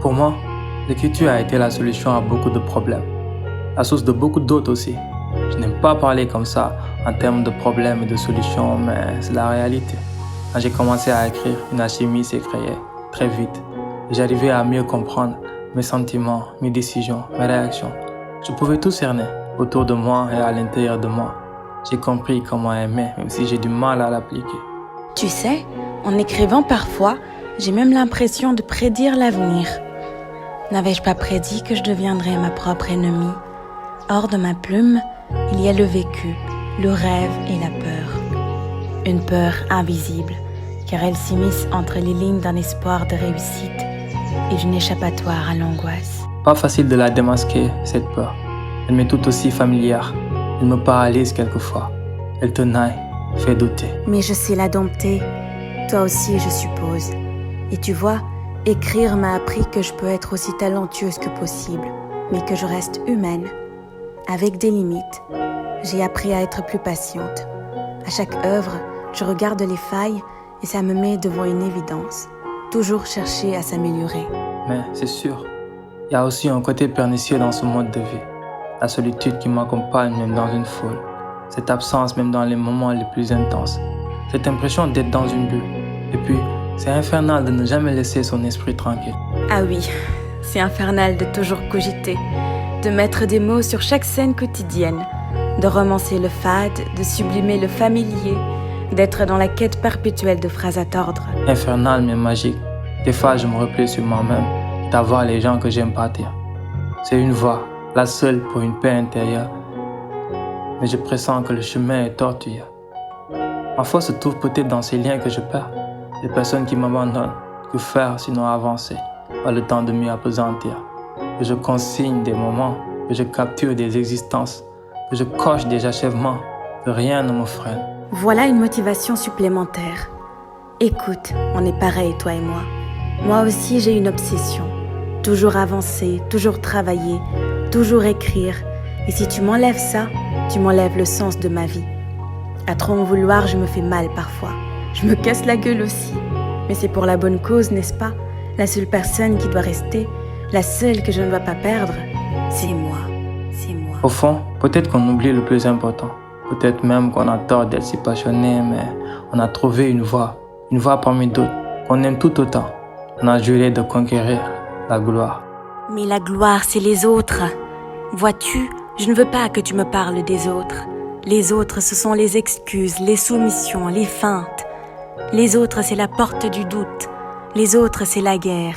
Pour moi, l'écriture a été la solution à beaucoup de problèmes, la source de beaucoup d'autres aussi. Je n'aime pas parler comme ça en termes de problèmes et de solutions, mais c'est la réalité. Quand j'ai commencé à écrire, une alchimie s'est créée très vite. Et j'arrivais à mieux comprendre mes sentiments, mes décisions, mes réactions. Je pouvais tout cerner autour de moi et à l'intérieur de moi. J'ai compris comment aimer, même si j'ai du mal à l'appliquer. Tu sais, en écrivant parfois, j'ai même l'impression de prédire l'avenir. N'avais-je pas prédit que je deviendrais ma propre ennemie? Hors de ma plume, il y a le vécu, le rêve et la peur. Une peur invisible, car elle s'immisce entre les lignes d'un espoir de réussite et d'une échappatoire à l'angoisse. Pas facile de la démasquer, cette peur. Elle m'est tout aussi familière. Elle me paralyse quelquefois. Elle tenaille, fait douter. Mais je sais la dompter, toi aussi je suppose. Et tu vois, écrire m'a appris que je peux être aussi talentueuse que possible, mais que je reste humaine, avec des limites. J'ai appris à être plus patiente. À chaque œuvre, je regarde les failles et ça me met devant une évidence. Toujours chercher à s'améliorer. Mais c'est sûr, il y a aussi un côté pernicieux dans ce mode de vie. La solitude qui m'accompagne même dans une foule. Cette absence même dans les moments les plus intenses. Cette impression d'être dans une bulle. Et puis, c'est infernal de ne jamais laisser son esprit tranquille. Ah oui, c'est infernal de toujours cogiter, de mettre des mots sur chaque scène quotidienne, de romancer le fade, de sublimer le familier, d'être dans la quête perpétuelle de phrases à tordre. Infernal mais magique. Des fois, je me replie sur moi-même d'avoir les gens que j'aime partir. C'est une voie, la seule pour une paix intérieure. Mais je pressens que le chemin est tortueux. Ma force se trouve peut-être dans ces liens que je perds. Les personnes qui m'abandonnent. Que faire sinon avancer? Pas le temps de m'y appesantir. Que je consigne des moments, que je capture des existences, que je coche des achèvements, que rien ne me freine. Voilà une motivation supplémentaire. Écoute, on est pareil, toi et moi. Moi aussi, j'ai une obsession. Toujours avancer, toujours travailler, toujours écrire. Et si tu m'enlèves ça, tu m'enlèves le sens de ma vie. À trop en vouloir, je me fais mal parfois. Je me casse la gueule aussi. Mais c'est pour la bonne cause, n'est-ce pas? La seule personne qui doit rester, la seule que je ne dois pas perdre, c'est moi. C'est moi. Au fond, peut-être qu'on oublie le plus important. Peut-être même qu'on a tort d'être si passionné, mais on a trouvé une voie parmi d'autres, qu'on aime tout autant. On a juré de conquérir la gloire. Mais la gloire, c'est les autres. Vois-tu, je ne veux pas que tu me parles des autres. Les autres, ce sont les excuses, les soumissions, les feintes. Les autres, c'est la porte du doute. Les autres, c'est la guerre.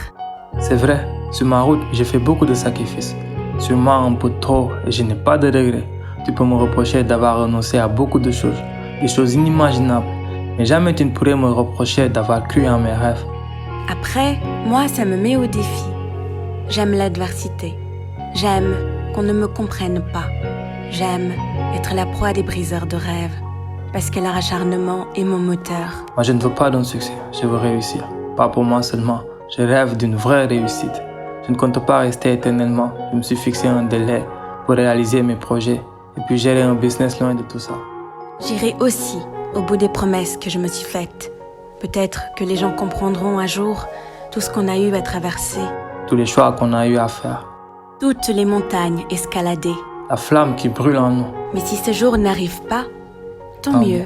C'est vrai, sur ma route, j'ai fait beaucoup de sacrifices. Sûrement un peu trop et je n'ai pas de regrets. Tu peux me reprocher d'avoir renoncé à beaucoup de choses, des choses inimaginables. Mais jamais tu ne pourrais me reprocher d'avoir cru en mes rêves. Après, moi, ça me met au défi. J'aime l'adversité. J'aime qu'on ne me comprenne pas. J'aime être la proie des briseurs de rêves. Parce que leur acharnement est mon moteur. Moi, je ne veux pas d'un succès, je veux réussir. Pas pour moi seulement, je rêve d'une vraie réussite. Je ne compte pas rester éternellement. Je me suis fixé un délai pour réaliser mes projets et puis gérer un business loin de tout ça. J'irai aussi au bout des promesses que je me suis faites. Peut-être que les gens comprendront un jour tout ce qu'on a eu à traverser. Tous les choix qu'on a eu à faire. Toutes les montagnes escaladées. La flamme qui brûle en nous. Mais si ce jour n'arrive pas, tant Tant mieux. mieux.